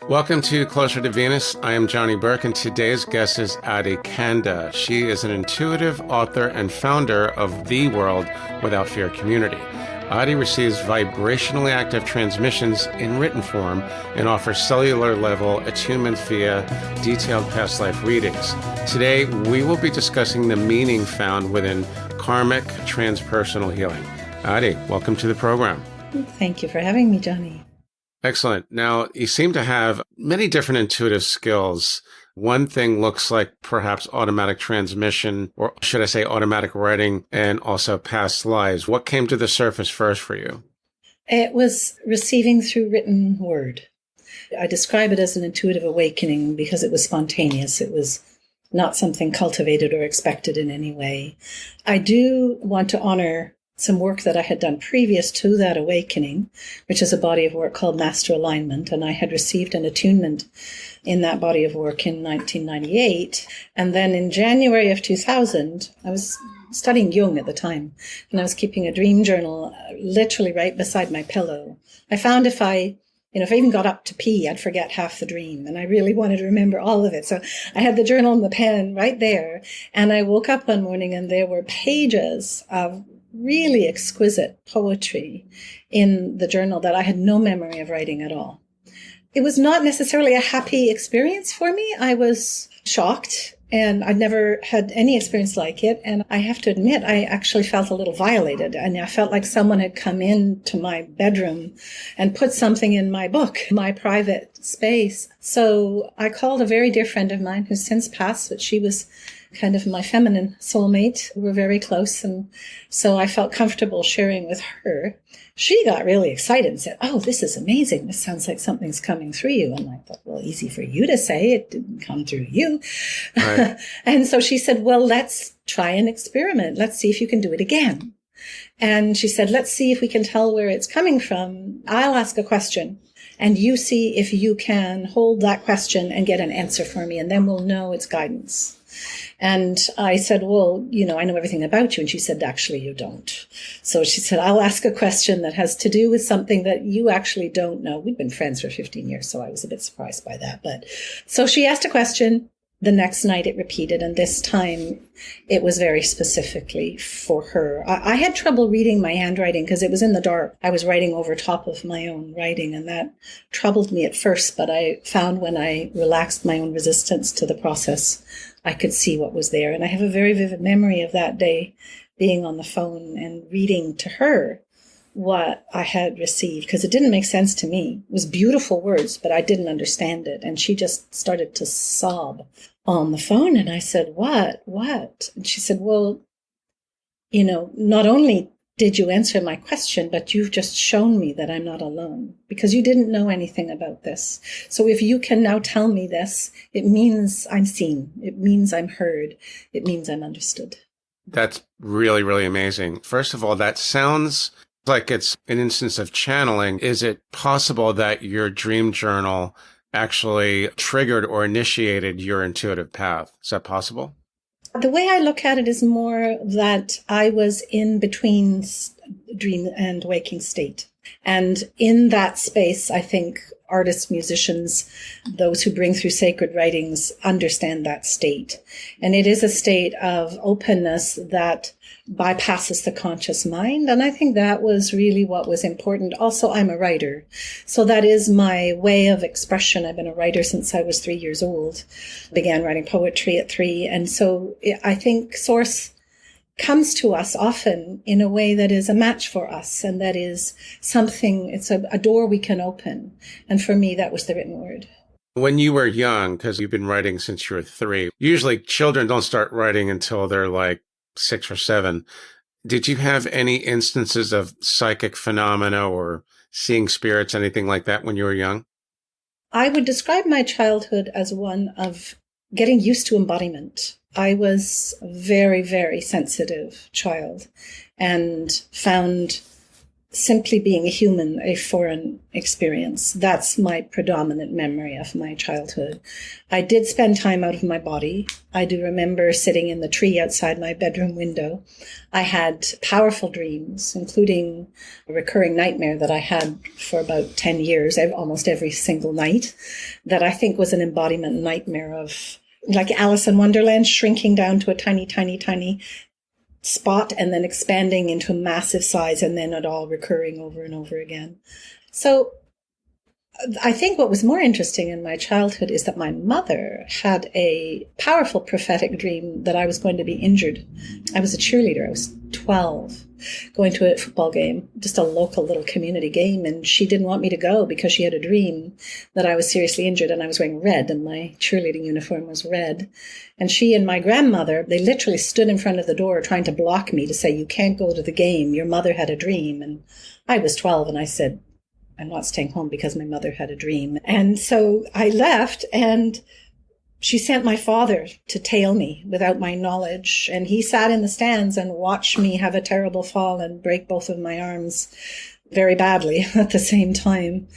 Welcome to Closer to Venus. I am Johnny Burke, and today's guest is AdiKanda. She is an intuitive author and founder of the World Without Fear community. Adi receives vibrationally active transmissions in written form and offers cellular level attunements via detailed past life readings. Today, we will be discussing the meaning found within karmic transpersonal healing. Adi, welcome to the program. Thank you for having me, Johnny. Excellent. Now, you seem to have many different intuitive skills. One thing looks like perhaps automatic transmission, or should I say automatic writing, and also past lives. What came to the surface first for you? It was receiving through written word. I describe it as an intuitive awakening because it was spontaneous. It was not something cultivated or expected in any way. I do want to honor some work that I had done previous to that awakening, which is a body of work called Master Alignment. And I had received an attunement in that body of work in 1998. And then in January of 2000, I was studying Jung at the time, and I was keeping a dream journal literally right beside my pillow. I found if I even got up to pee, I'd forget half the dream. And I really wanted to remember all of it. So I had the journal and the pen right there. And I woke up one morning and there were pages of really exquisite poetry in the journal that I had no memory of writing at all. It was not necessarily a happy experience for me. I was shocked, and I'd never had any experience like it. And I have to admit, I actually felt a little violated. And I felt like someone had come into my bedroom and put something in my book, my private space. So I called a very dear friend of mine who's since passed, but she was kind of my feminine soulmate. We were very close. And so I felt comfortable sharing with her. She got really excited and said, "Oh, this is amazing. This sounds like something's coming through you." And I thought, well, easy for you to say. It didn't come through you. Right. And so she said, well, let's try an experiment. Let's see if you can do it again. And she said, let's see if we can tell where it's coming from. I'll ask a question, and you see if you can hold that question and get an answer for me, and then we'll know it's guidance. And I said, well, I know everything about you. And she said, actually, you don't. So she said, I'll ask a question that has to do with something that you actually don't know. We've been friends for 15 years, so I was a bit surprised by that. But so she asked a question. The next night it repeated, and this time it was very specifically for her. I had trouble reading my handwriting because it was in the dark. I was writing over top of my own writing, and that troubled me at first, but I found when I relaxed my own resistance to the process, I could see what was there. And I have a very vivid memory of that day being on the phone and reading to her what I had received, because it didn't make sense to me. It was beautiful words, but I didn't understand it. And she just started to sob on the phone. And I said, what? And she said, well, not only did you answer my question, but you've just shown me that I'm not alone, because you didn't know anything about this. So if you can now tell me this, it means I'm seen. It means I'm heard. It means I'm understood. That's really, really amazing. First of all, that sounds like it's an instance of channeling. Is it possible that your dream journal actually triggered or initiated your intuitive path? Is that possible? The way I look at it is more that I was in between dream and waking state. And in that space, I think artists, musicians, those who bring through sacred writings understand that state. And it is a state of openness that bypasses the conscious mind. And I think that was really what was important. Also, I'm a writer. So that is my way of expression. I've been a writer since I was 3 years old. Began writing poetry at 3. And so I think Source comes to us often in a way that is a match for us, and that is something, it's a door we can open. And for me, that was the written word. When you were young, because you've been writing since you were 3, usually children don't start writing until they're like 6 or 7. Did you have any instances of psychic phenomena or seeing spirits, anything like that when you were young? I would describe my childhood as one of getting used to embodiment. I was a very, very sensitive child and found simply being a human, a foreign experience. That's my predominant memory of my childhood. I did spend time out of my body. I do remember sitting in the tree outside my bedroom window. I had powerful dreams, including a recurring nightmare that I had for about 10 years, almost every single night, that I think was an embodiment nightmare of, like Alice in Wonderland, shrinking down to a tiny, tiny, tiny spot and then expanding into a massive size, and then it all recurring over and over again. So I think what was more interesting in my childhood is that my mother had a powerful prophetic dream that I was going to be injured. I was a cheerleader. I was 12, going to a football game, just a local little community game, and she didn't want me to go because she had a dream that I was seriously injured, and I was wearing red, and my cheerleading uniform was red. And she and my grandmother, they literally stood in front of the door trying to block me, to say, "You can't go to the game. Your mother had a dream." And I was 12, and I said, "I'm not staying home because my mother had a dream." And so I left, and she sent my father to tail me without my knowledge. And he sat in the stands and watched me have a terrible fall and break both of my arms very badly at the same time.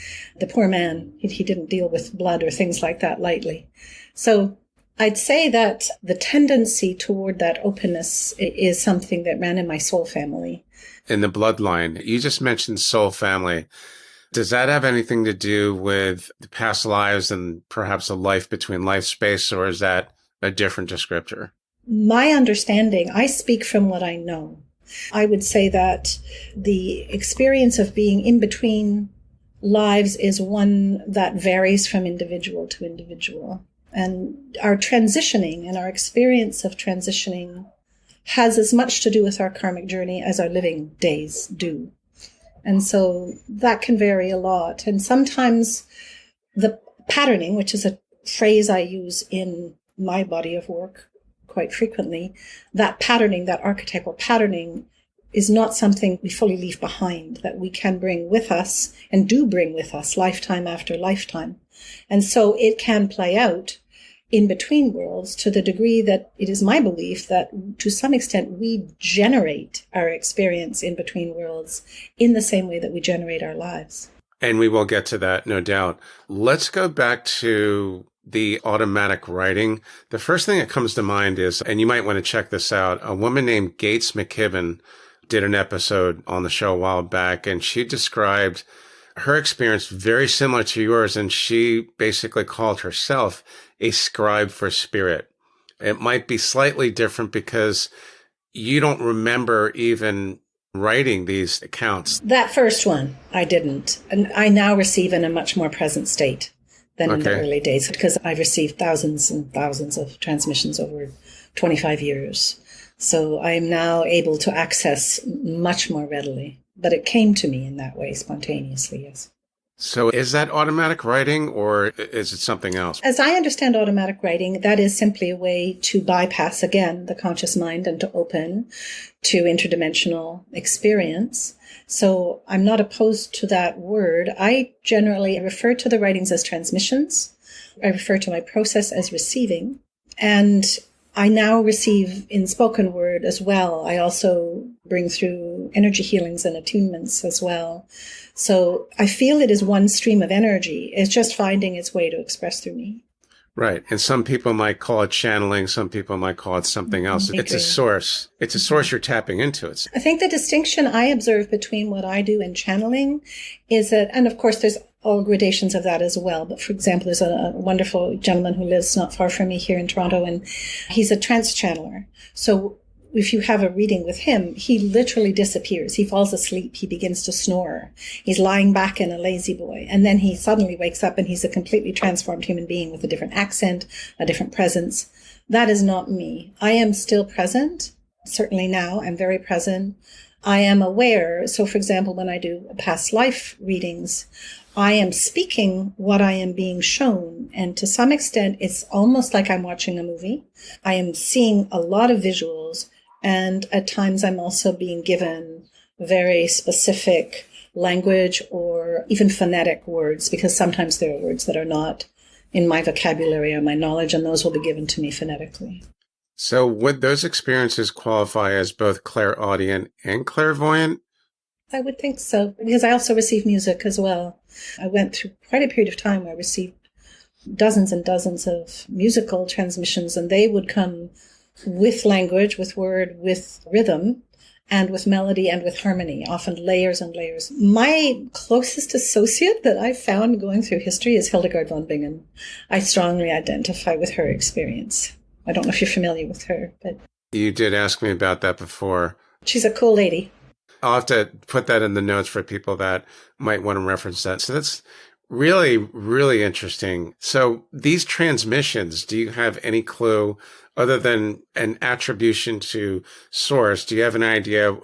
The poor man, he didn't deal with blood or things like that lightly. So I'd say that the tendency toward that openness is something that ran in my soul family. In the bloodline, you just mentioned soul family. Does that have anything to do with the past lives and perhaps a life between life space, or is that a different descriptor? My understanding, I speak from what I know. I would say that the experience of being in between lives is one that varies from individual to individual. And our transitioning and our experience of transitioning has as much to do with our karmic journey as our living days do. And so that can vary a lot. And sometimes the patterning, which is a phrase I use in my body of work quite frequently, that patterning, that archetypal patterning, is not something we fully leave behind, that we can bring with us and do bring with us lifetime after lifetime. And so it can play out in between worlds to the degree that it is my belief that to some extent we generate our experience in between worlds in the same way that we generate our lives. And we will get to that, no doubt. Let's go back to the automatic writing. The first thing that comes to mind is, and you might want to check this out, a woman named Gates McKibben did an episode on the show a while back, and she described her experience very similar to yours, and she basically called herself a scribe for spirit. It might be slightly different because you don't remember even writing these accounts. That first one, I didn't. And I now receive in a much more present state than in the early days, because I've received thousands and thousands of transmissions over 25 years. So I am now able to access much more readily. But it came to me in that way, spontaneously, yes. So is that automatic writing, or is it something else? As I understand automatic writing, that is simply a way to bypass, again, the conscious mind and to open to interdimensional experience. So I'm not opposed to that word. I generally refer to the writings as transmissions. I refer to my process as receiving. And I now receive in spoken word as well. I also bring through energy healings and attunements as well. So I feel it is one stream of energy. It's just finding its way to express through me. Right. And some people might call it channeling. Some people might call it something else. It's a source. It's a source you're tapping into. I think the distinction I observe between what I do and channeling is that, and of course there's all gradations of that as well. But for example, there's a wonderful gentleman who lives not far from me here in Toronto, and he's a trance channeler. So if you have a reading with him, he literally disappears. He falls asleep. He begins to snore. He's lying back in a lazy boy. And then he suddenly wakes up and he's a completely transformed human being with a different accent, a different presence. That is not me. I am still present. Certainly now I'm very present. I am aware. So for example, when I do past life readings, I am speaking what I am being shown. And to some extent, it's almost like I'm watching a movie. I am seeing a lot of visuals. And at times I'm also being given very specific language or even phonetic words, because sometimes there are words that are not in my vocabulary or my knowledge, and those will be given to me phonetically. So would those experiences qualify as both clairaudient and clairvoyant? I would think so, because I also receive music as well. I went through quite a period of time where I received dozens and dozens of musical transmissions, and they would come with language, with word, with rhythm, and with melody and with harmony, often layers and layers. My closest associate that I've found going through history is Hildegard von Bingen. I strongly identify with her experience. I don't know if you're familiar with her, but... You did ask me about that before. She's a cool lady. I'll have to put that in the notes for people that might want to reference that. So that's really, really interesting. So these transmissions, do you have any clue, other than an attribution to source, do you have an idea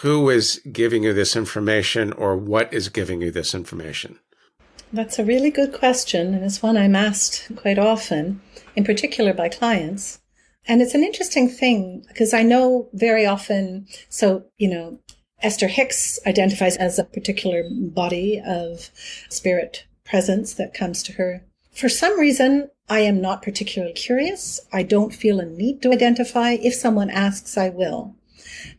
who is giving you this information or what is giving you this information? That's a really good question, and it's one I'm asked quite often, in particular by clients. And it's an interesting thing because I know very often, so, Esther Hicks identifies as a particular body of spirit presence that comes to her. For some reason, I am not particularly curious. I don't feel a need to identify. If someone asks, I will.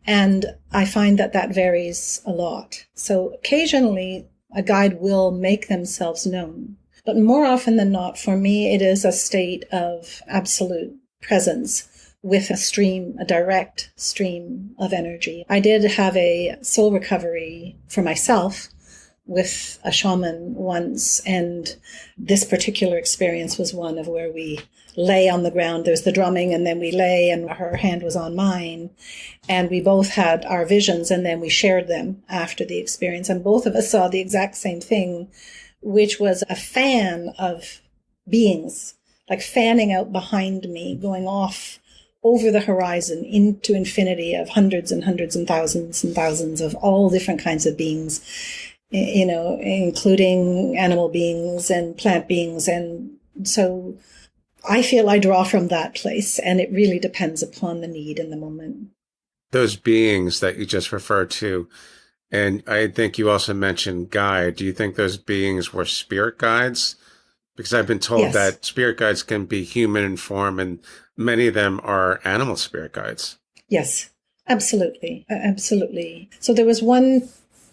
And I find that that varies a lot. So occasionally, a guide will make themselves known. But more often than not, for me, it is a state of absolute presence with a direct stream of energy. I did have a soul recovery for myself with a shaman once, and this particular experience was one of where we lay on the ground. There's the drumming, and then we lay, and her hand was on mine, and we both had our visions, and then we shared them after the experience, and both of us saw the exact same thing, which was a fan of beings, like fanning out behind me, going off over the horizon into infinity of hundreds and hundreds and thousands of all different kinds of beings, including animal beings and plant beings. And so I feel I draw from that place, and it really depends upon the need in the moment. Those beings that you just referred to, and I think you also mentioned guide. Do you think those beings were spirit guides? Because I've been told that spirit guides can be human in form, and many of them are animal spirit guides. Yes, absolutely. Absolutely. So there was one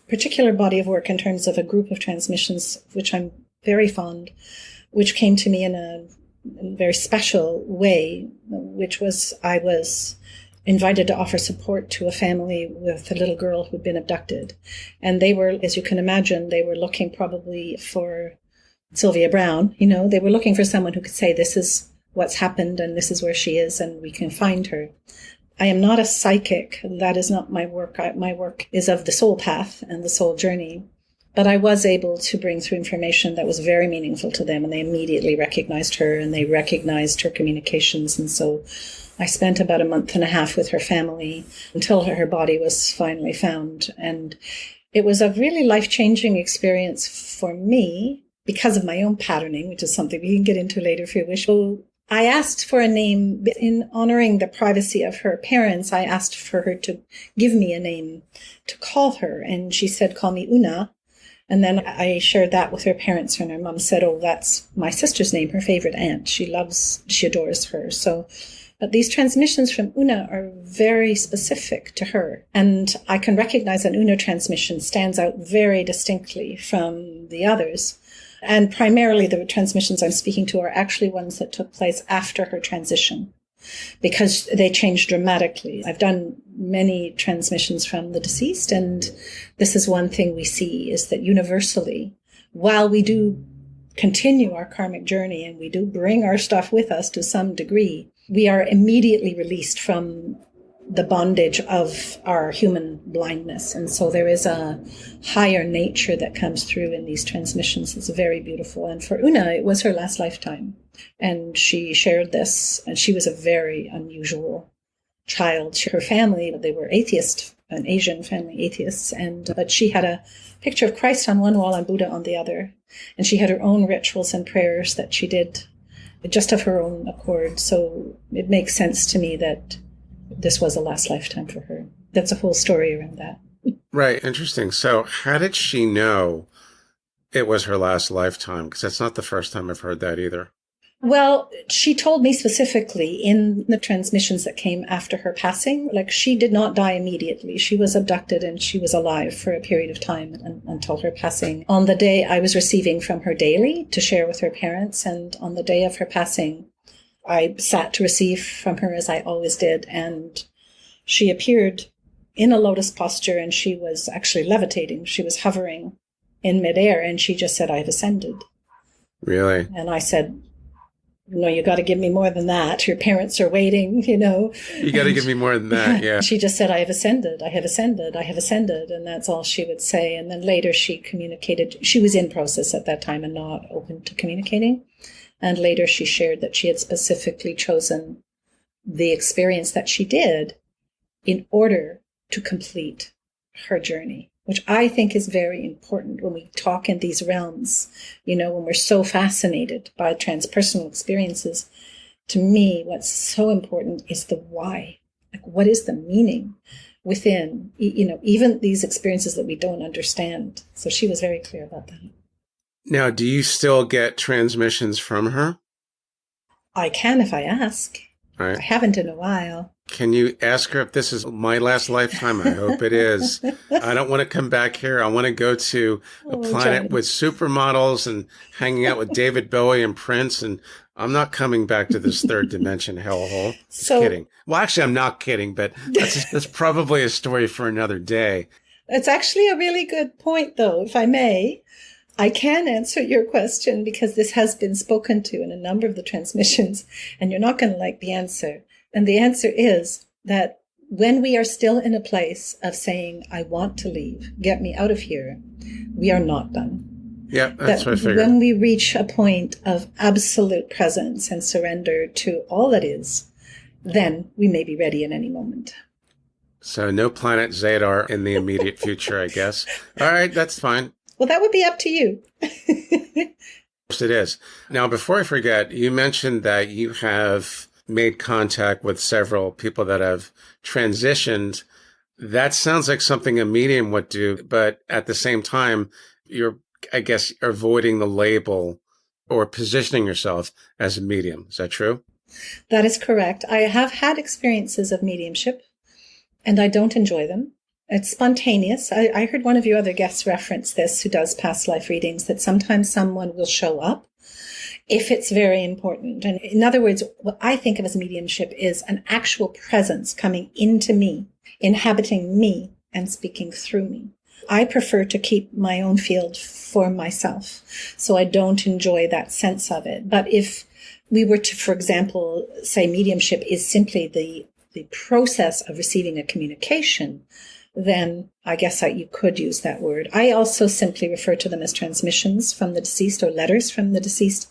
particular body of work in terms of a group of transmissions, which I'm very fond, which came to me in a very special way, which was I was invited to offer support to a family with a little girl who'd been abducted. And they were, as you can imagine, they were looking probably for Sylvia Brown. They were looking for someone who could say, this is what's happened and this is where she is and we can find her. I am not a psychic. That is not my work. My work is of the soul path and the soul journey. But I was able to bring through information that was very meaningful to them, and they immediately recognized her and they recognized her communications. And so I spent about a month and a half with her family until her body was finally found. And it was a really life-changing experience for me because of my own patterning, which is something we can get into later if you wish. So I asked for a name in honoring the privacy of her parents. I asked for her to give me a name to call her. And she said, call me Una. And then I shared that with her parents, and her mom said, oh, that's my sister's name, her favorite aunt. She adores her. So, but these transmissions from Una are very specific to her. And I can recognize an Una transmission stands out very distinctly from the others. And primarily the transmissions I'm speaking to are actually ones that took place after her transition, because they changed dramatically. I've done many transmissions from the deceased, and this is one thing we see, is that universally, while we do continue our karmic journey and we do bring our stuff with us to some degree, we are immediately released from the bondage of our human blindness. And so there is a higher nature that comes through in these transmissions. It's very beautiful. And for Una, it was her last lifetime. And she shared this, and she was a very unusual child. Her family, they were atheists, an Asian family, atheists, but she had a picture of Christ on one wall and Buddha on the other. And she had her own rituals and prayers that she did just of her own accord. So it makes sense to me that this was a last lifetime for her. That's a whole story around that. Right. Interesting. So how did she know it was her last lifetime? Because that's not the first time I've heard that either. Well, she told me specifically in the transmissions that came after her passing, like she did not die immediately. She was abducted and she was alive for a period of time until her passing. On the day I was receiving from her daily to share with her parents, and on the day of her passing, I sat to receive from her as I always did, and she appeared in a lotus posture and she was actually levitating. She was hovering in midair and she just said, "I've ascended." Really? And I said, "No, you got to give me more than that. Your parents are waiting, you know." You got to give me more than that, yeah. She just said, "I have ascended, I have ascended, I have ascended." And that's all she would say. And then later she communicated. She was in process at that time and not open to communicating. And later she shared that she had specifically chosen the experience that she did in order to complete her journey, which I think is very important when we talk in these realms. You know, when we're so fascinated by transpersonal experiences, to me, what's so important is the why. Like, what is the meaning within, you know, even these experiences that we don't understand? So she was very clear about that. Now, do you still get transmissions from her? I can if I ask. All right. I haven't in a while. Can you ask her if this is my last lifetime? I hope it is. I don't want to come back here. I want to go to a planet Johnny. with supermodels and hanging out with David Bowie and Prince. And I'm not coming back to this third dimension hellhole. Just kidding. Well, actually, I'm not kidding, but that's probably a story for another day. It's actually a really good point, though, if I may. I can answer your question because this has been spoken to in a number of the transmissions, and you're not going to like the answer. And the answer is that when we are still in a place of saying, "I want to leave, get me out of here," we are not done. Yeah, that's what I figured. When we reach a point of absolute presence and surrender to all that is, then we may be ready in any moment. So no planet Zadar in the immediate future, I guess. All right, that's fine. Well, that would be up to you. Yes, it is. Now, before I forget, you mentioned that you have made contact with several people that have transitioned. That sounds like something a medium would do, but at the same time, you're, I guess, avoiding the label or positioning yourself as a medium. Is that true? That is correct. I have had experiences of mediumship, and I don't enjoy them. It's spontaneous. I heard one of your other guests reference this, who does past life readings, that sometimes someone will show up if it's very important. And in other words, what I think of as mediumship is an actual presence coming into me, inhabiting me, and speaking through me. I prefer to keep my own field for myself, so I don't enjoy that sense of it. But if we were to, for example, say mediumship is simply the process of receiving a communication, then I guess you could use that word. I also simply refer to them as transmissions from the deceased or letters from the deceased.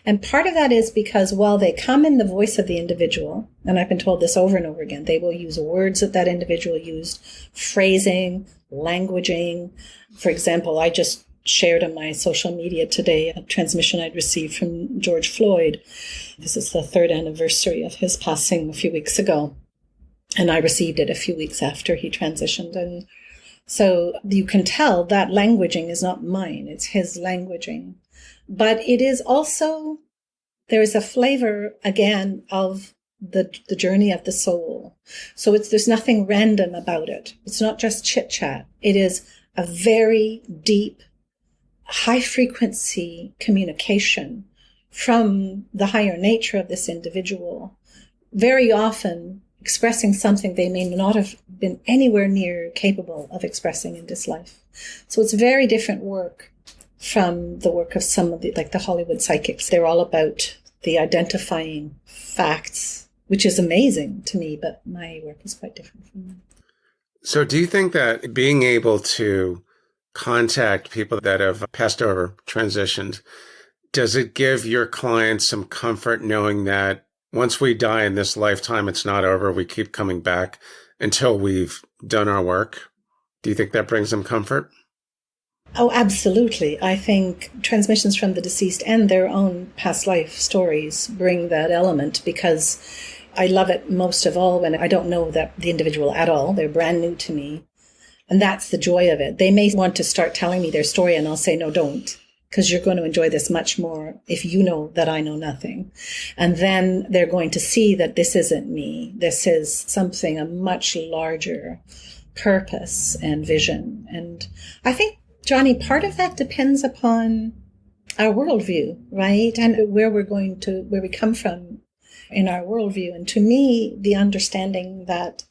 And part of that is because while they come in the voice of the individual, and I've been told this over and over again, they will use words that individual used, phrasing, languaging. For example, I just shared on my social media today a transmission I'd received from George Floyd. This is the 3rd anniversary of his passing a few weeks ago. And I received it a few weeks after he transitioned. And so you can tell that languaging is not mine. It's his languaging. But it is also, there is a flavor, again, of the journey of the soul. So there's nothing random about it. It's not just chit-chat. It is a very deep, high-frequency communication from the higher nature of this individual, very often expressing something they may not have been anywhere near capable of expressing in this life. So it's very different work from the work of some of the, like the Hollywood psychics. They're all about the identifying facts, which is amazing to me, but my work is quite different from them. So do you think that being able to contact people that have passed over, transitioned, does it give your clients some comfort knowing that once we die in this lifetime, it's not over, we keep coming back until we've done our work? Do you think that brings them comfort? Oh, absolutely. I think transmissions from the deceased and their own past life stories bring that element, because I love it most of all when I don't know that the individual at all. They're brand new to me. And that's the joy of it. They may want to start telling me their story and I'll say, no, don't. because you're going to enjoy this much more if you know that I know nothing. And then they're going to see that this isn't me. This is something, a much larger purpose and vision. And I think, Johnny, part of that depends upon our worldview, right? And where we come from in our worldview. And to me, the understanding that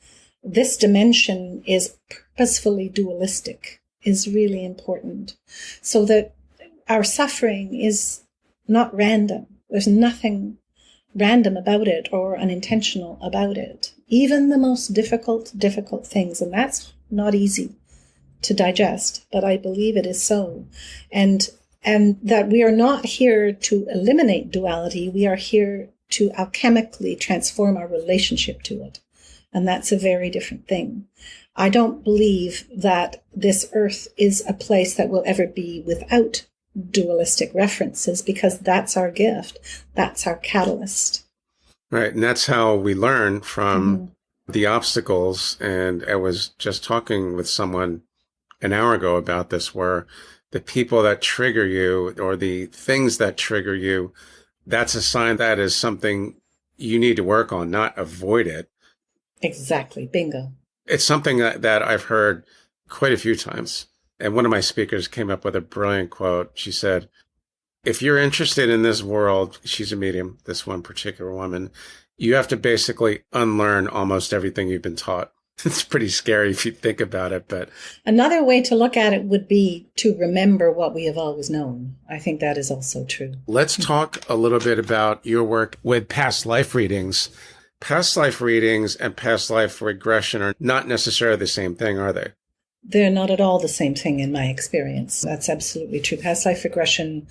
this dimension is purposefully dualistic is really important, so that our suffering is not random. There's nothing random about it or unintentional about it. Even the most difficult things, and that's not easy to digest, but I believe it is so. And that we are not here to eliminate duality. We are here to alchemically transform our relationship to it. And that's a very different thing. I don't believe that this earth is a place that will ever be without dualistic references, because that's our gift. That's our catalyst. Right. And that's how we learn from the obstacles. And I was just talking with someone an hour ago about this, where the people that trigger you or the things that trigger you, that's a sign that is something you need to work on, not avoid it. Exactly. Bingo. It's something that I've heard quite a few times. And one of my speakers came up with a brilliant quote. She said, if you're interested in this world, she's a medium, this one particular woman, you have to basically unlearn almost everything you've been taught. It's pretty scary if you think about it, but another way to look at it would be to remember what we have always known. I think that is also true. Let's talk a little bit about your work with past life readings. Past life readings and past life regression are not necessarily the same thing, are they? They're not at all the same thing in my experience. That's absolutely true. Past life regression,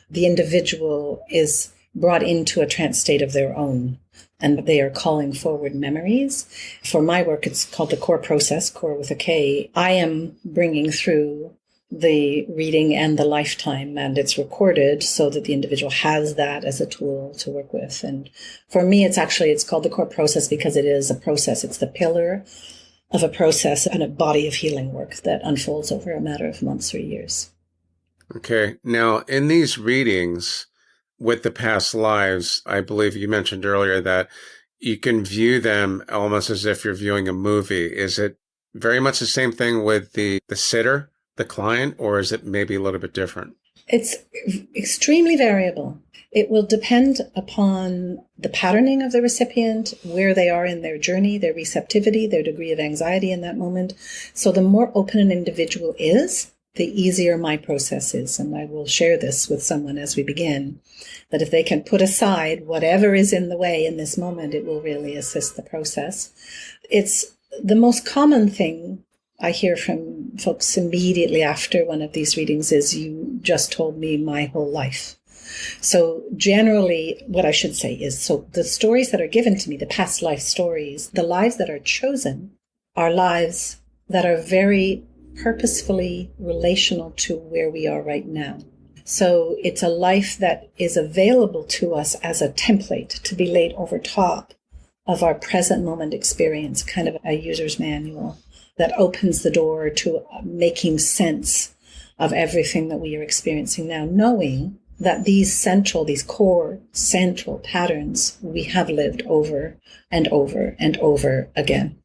the individual is brought into a trance state of their own, and they are calling forward memories. For my work, it's called the core process, core with a K. I am bringing through the reading and the lifetime, and it's recorded so that the individual has that as a tool to work with. And for me, it's called the core process because it is a process. It's the pillar of a process and a body of healing work that unfolds over a matter of months or years. Okay. Now, in these readings with the past lives, I believe you mentioned earlier that you can view them almost as if you're viewing a movie. Is it very much the same thing with the sitter, the client, or is it maybe a little bit different? It's extremely variable. It will depend upon the patterning of the recipient, where they are in their journey, their receptivity, their degree of anxiety in that moment. So the more open an individual is, the easier my process is. And I will share this with someone as we begin, that if they can put aside whatever is in the way in this moment, it will really assist the process. It's the most common thing I hear from folks immediately after one of these readings is, you just told me my whole life. So generally, what I should say is, so the stories that are given to me, the past life stories, the lives that are chosen are lives that are very purposefully relational to where we are right now. So it's a life that is available to us as a template to be laid over top of our present moment experience, kind of a user's manual that opens the door to making sense of everything that we are experiencing now, knowing that these core central patterns we have lived over and over and over again.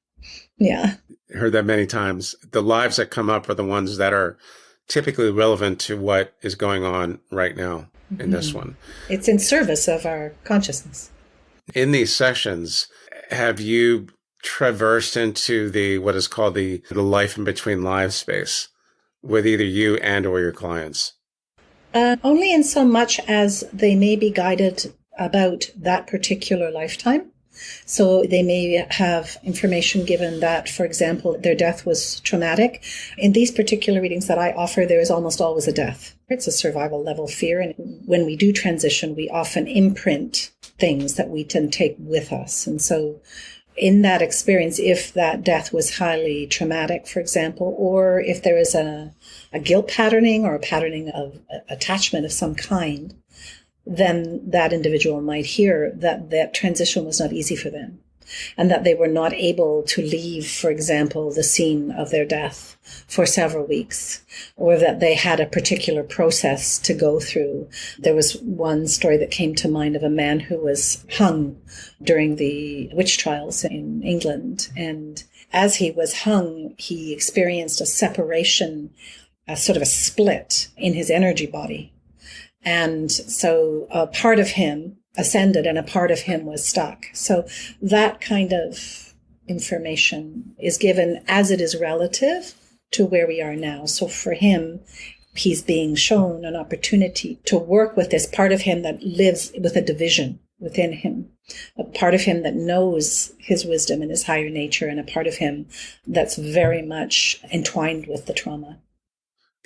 Yeah. I heard that many times. The lives that come up are the ones that are typically relevant to what is going on right now in this one. It's in service of our consciousness. In these sessions, have you traversed into what is called the life in between lives space with either you and or your clients? Only in so much as they may be guided about that particular lifetime. So they may have information given that, for example, their death was traumatic. In these particular readings that I offer, there is almost always a death. It's a survival level fear. And when we do transition, we often imprint things that we can take with us. And so in that experience, if that death was highly traumatic, for example, or if there is a guilt patterning or a patterning of attachment of some kind, then that individual might hear that transition was not easy for them. and that they were not able to leave, for example, the scene of their death for several weeks, or that they had a particular process to go through. There was one story that came to mind of a man who was hung during the witch trials in England. And as he was hung, he experienced a separation, a sort of a split in his energy body. And so a part of him ascended and a part of him was stuck. So that kind of information is given as it is relative to where we are now. So for him, he's being shown an opportunity to work with this part of him that lives with a division within him, a part of him that knows his wisdom and his higher nature, and a part of him that's very much entwined with the trauma.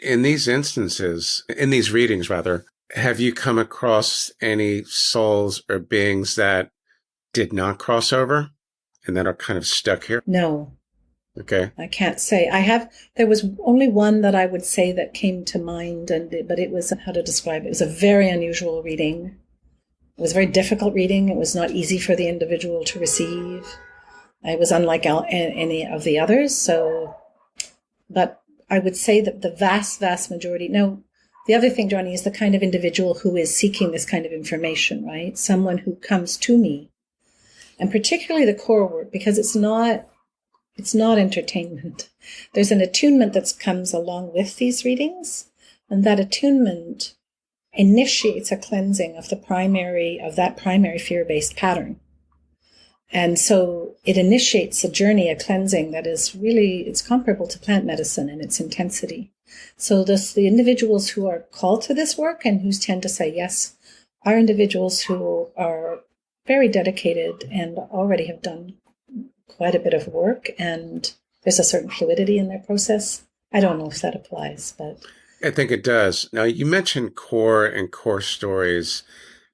In these instances, in these readings rather, have you come across any souls or beings that did not cross over and that are kind of stuck here? No. Okay. I can't say. There was only one that I would say that came to mind, but it was, how to describe it? It was a very unusual reading. It was a very difficult reading. It was not easy for the individual to receive. It was unlike any of the others. But I would say that the vast, vast majority, no, the other thing, Johnny, is the kind of individual who is seeking this kind of information, right? Someone who comes to me, and particularly the core work, because it's not entertainment. There's an attunement that comes along with these readings, and that attunement initiates a cleansing of that primary fear-based pattern. And so it initiates a journey, a cleansing that is really, it's comparable to plant medicine in its intensity. So the individuals who are called to this work and who tend to say yes are individuals who are very dedicated and already have done quite a bit of work, and there's a certain fluidity in their process. I don't know if that applies, but I think it does. Now, you mentioned core and core stories.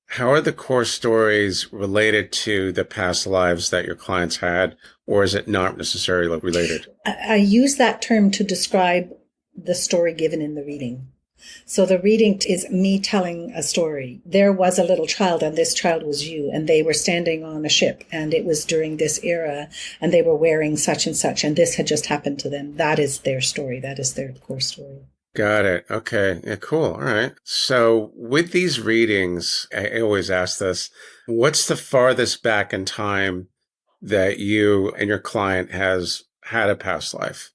How are the core stories related to the past lives that your clients had, or is it not necessarily related? I use that term to describe the story given in the reading. So the reading is me telling a story. There was a little child, and this child was you, and they were standing on a ship, and it was during this era, and they were wearing such and such, and this had just happened to them. That is their story. That is their core story. Got it. Okay. Yeah, cool. All right. So with these readings, I always ask this, what's the farthest back in time that you and your client has had a past life?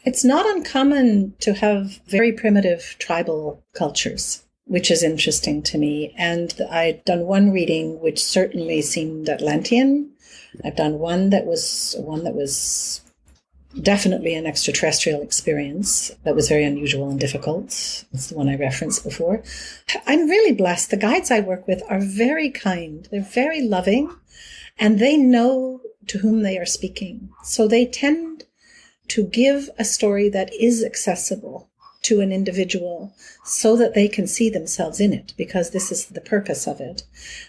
It's not uncommon to have very primitive tribal cultures, which is interesting to me. And I'd done one reading which certainly seemed Atlantean. I've done one that was definitely an extraterrestrial experience that was very unusual and difficult. It's the one I referenced before. I'm really blessed. The guides I work with are very kind. They're very loving, and they know to whom they are speaking. So they tend to give a story that is accessible to an individual so that they can see themselves in it, because this is the purpose of it.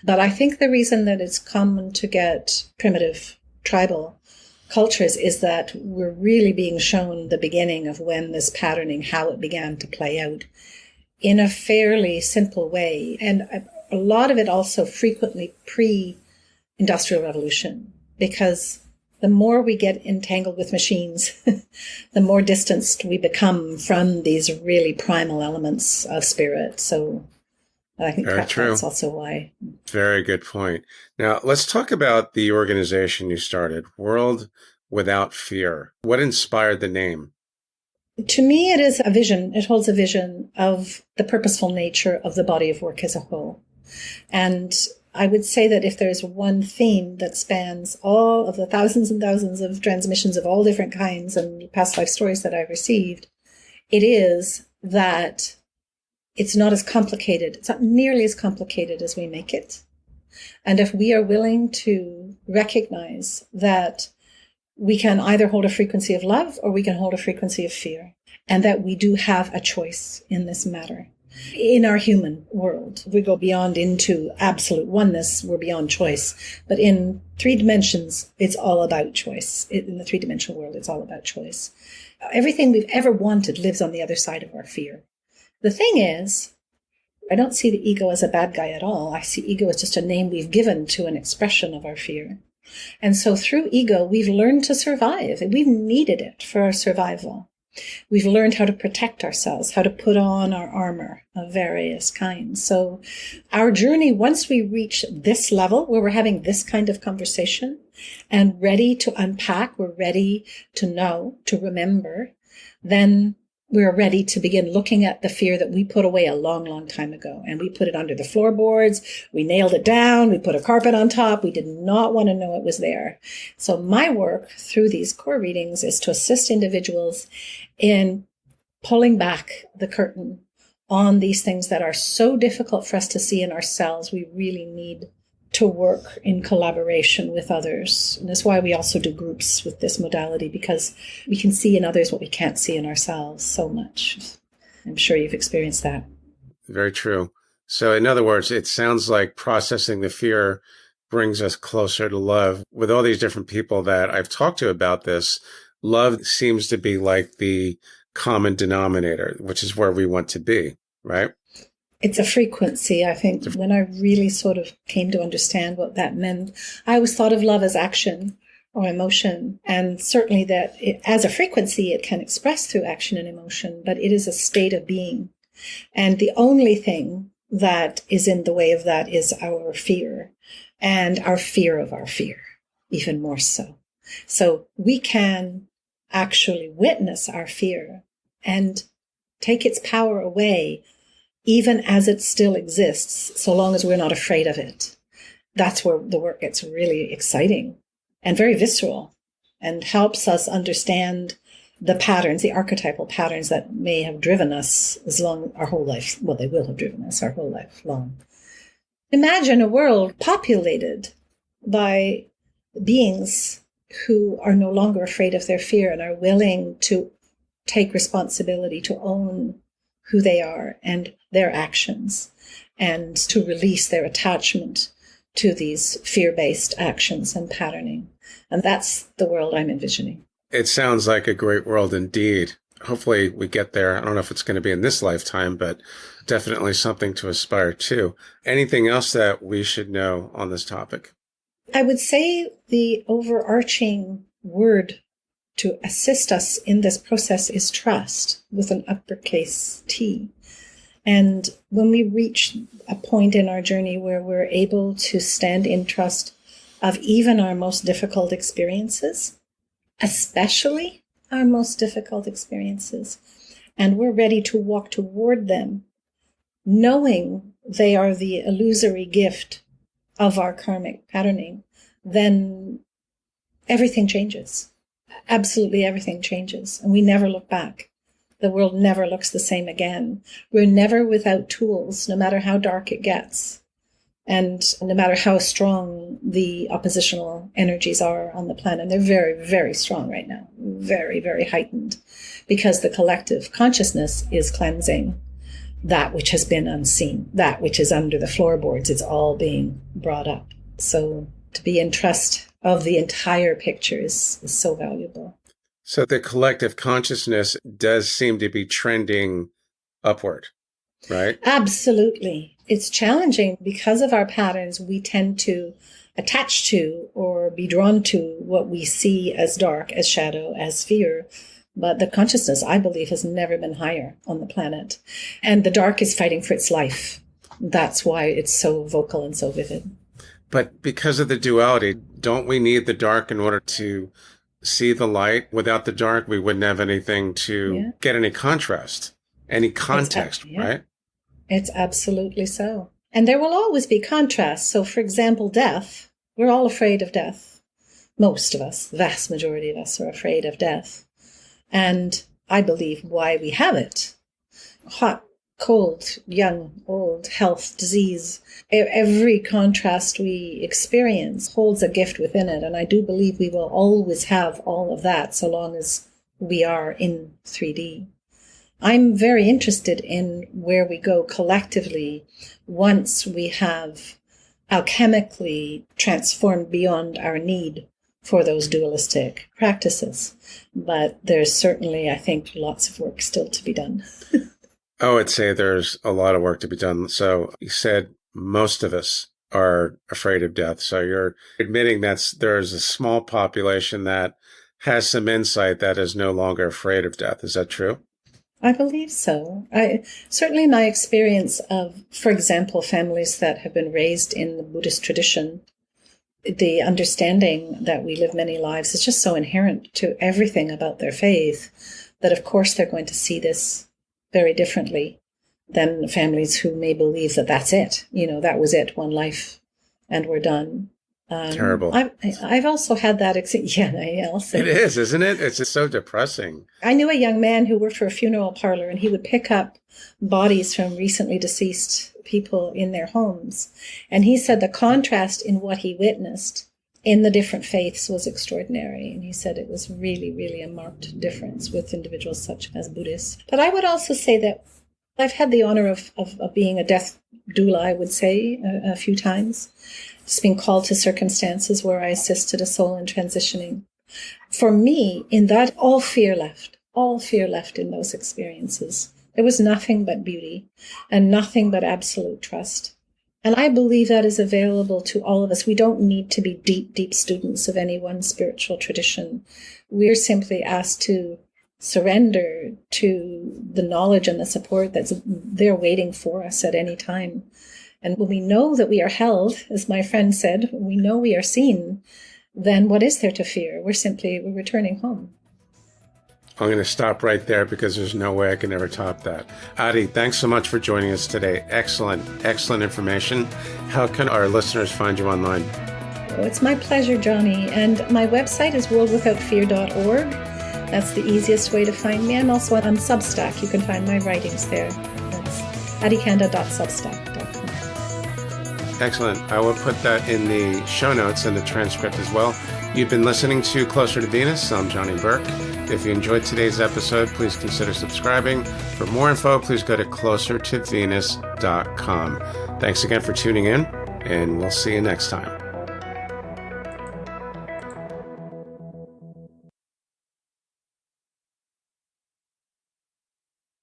But I think the reason that it's common to get primitive tribal cultures is that we're really being shown the beginning of when this patterning, how it began to play out in a fairly simple way. And a lot of it also frequently pre-industrial revolution, because the more we get entangled with machines, the more distanced we become from these really primal elements of spirit. So I think that's also why. Very good point. Now, let's talk about the organization you started, World Without Fear. What inspired the name? To me, it is a vision. It holds a vision of the purposeful nature of the body of work as a whole. And I would say that if there's one theme that spans all of the thousands and thousands of transmissions of all different kinds and past life stories that I've received, it is that it's not as complicated. It's not nearly as complicated as we make it. And if we are willing to recognize that we can either hold a frequency of love or we can hold a frequency of fear, and that we do have a choice in this matter. In our human world, we go beyond into absolute oneness, we're beyond choice. But in 3 dimensions, it's all about choice. In the 3-dimensional world, it's all about choice. Everything we've ever wanted lives on the other side of our fear. The thing is, I don't see the ego as a bad guy at all. I see ego as just a name we've given to an expression of our fear. And so through ego, we've learned to survive. We've needed it for our survival. We've learned how to protect ourselves, how to put on our armor of various kinds. So our journey, once we reach this level where we're having this kind of conversation and ready to unpack, we're ready to know, to remember, then we're ready to begin looking at the fear that we put away a long, long time ago. And we put it under the floorboards. We nailed it down. We put a carpet on top. We did not want to know it was there. So my work through these core readings is to assist individuals in pulling back the curtain on these things that are so difficult for us to see in ourselves. We really need to work in collaboration with others. And that's why we also do groups with this modality, because we can see in others what we can't see in ourselves so much. I'm sure you've experienced that. Very true. So in other words, it sounds like processing the fear brings us closer to love. With all these different people that I've talked to about this, love seems to be like the common denominator, which is where we want to be, right? It's a frequency, I think. When I really sort of came to understand what that meant, I always thought of love as action or emotion. And certainly that as a frequency, it can express through action and emotion, but it is a state of being. And the only thing that is in the way of that is our fear, and our fear of our fear, even more so. So we can actually witness our fear and take its power away, even as it still exists, so long as we're not afraid of it. That's where the work gets really exciting and very visceral, and helps us understand the patterns, the archetypal patterns that may have driven us as long our whole life. Well, they will have driven us our whole life long. Imagine a world populated by beings who are no longer afraid of their fear and are willing to take responsibility, to own who they are and their actions, and to release their attachment to these fear-based actions and patterning. And that's the world I'm envisioning. It sounds like a great world indeed. Hopefully we get there. I don't know if it's going to be in this lifetime, but definitely something to aspire to. Anything else that we should know on this topic? I would say the overarching word to assist us in this process is trust, with an uppercase T. And when we reach a point in our journey where we're able to stand in trust of even our most difficult experiences, especially our most difficult experiences, and we're ready to walk toward them, knowing they are the illusory gift of our karmic patterning, then everything changes. Absolutely everything changes, and we never look back. The world never looks the same again. We're never without tools, no matter how dark it gets, and no matter how strong the oppositional energies are on the planet. They're very, very strong right now, very, very heightened, because the collective consciousness is cleansing that which has been unseen, that which is under the floorboards. It's all being brought up. So to be in trust of the entire picture is so valuable. So the collective consciousness does seem to be trending upward, right? Absolutely. It's challenging because of our patterns. We tend to attach to or be drawn to what we see as dark, as shadow, as fear. But the consciousness, I believe, has never been higher on the planet. And the dark is fighting for its life. That's why it's so vocal and so vivid. But because of the duality, don't we need the dark in order to see the light? Without the dark, we wouldn't have anything to get any contrast, any context, right? It's absolutely so. And there will always be contrast. So, for example, death. We're all afraid of death. Most of us, the vast majority of us, are afraid of death. And I believe why we have it. Hot, cold, young, old, health, disease. Every contrast we experience holds a gift within it. And I do believe we will always have all of that so long as we are in 3D. I'm very interested in where we go collectively once we have alchemically transformed beyond our need for those dualistic practices. But there's certainly, I think, lots of work still to be done. I would say there's a lot of work to be done. So you said most of us are afraid of death. So you're admitting that there's a small population that has some insight that is no longer afraid of death. Is that true? I believe so. Certainly my experience of, for example, families that have been raised in the Buddhist tradition, the understanding that we live many lives is just so inherent to everything about their faith that, of course, they're going to see this very differently than families who may believe that that's it. That was it, one life, and we're done. Terrible. I've also had that experience. Yeah, I'll say. It is, isn't it? It's just so depressing. I knew a young man who worked for a funeral parlor, and he would pick up bodies from recently deceased people in their homes. And he said the contrast in what he witnessed in the different faiths was extraordinary. And he said it was really, really a marked difference with individuals such as Buddhists. But I would also say that I've had the honor of being a death doula, I would say, a few times. Just being called to circumstances where I assisted a soul in transitioning. For me, in that, all fear left in those experiences. There was nothing but beauty and nothing but absolute trust. And I believe that is available to all of us. We don't need to be deep, deep students of any one spiritual tradition. We're simply asked to surrender to the knowledge and the support that's there waiting for us at any time. And when we know that we are held, as my friend said, when we know we are seen, then what is there to fear? We're returning home. I'm going to stop right there because there's no way I can ever top that. Adi, thanks so much for joining us today. Excellent, excellent information. How can our listeners find you online? Oh, it's my pleasure, Johnny. And my website is worldwithoutfear.org. That's the easiest way to find me. I'm also on Substack. You can find my writings there. That's AdiKanda.substack.com. Excellent. I will put that in the show notes and the transcript as well. You've been listening to Closer to Venus. I'm Johnny Burke. If you enjoyed today's episode, please consider subscribing. For more info, please go to closertovenus.com. Thanks again for tuning in, and we'll see you next time.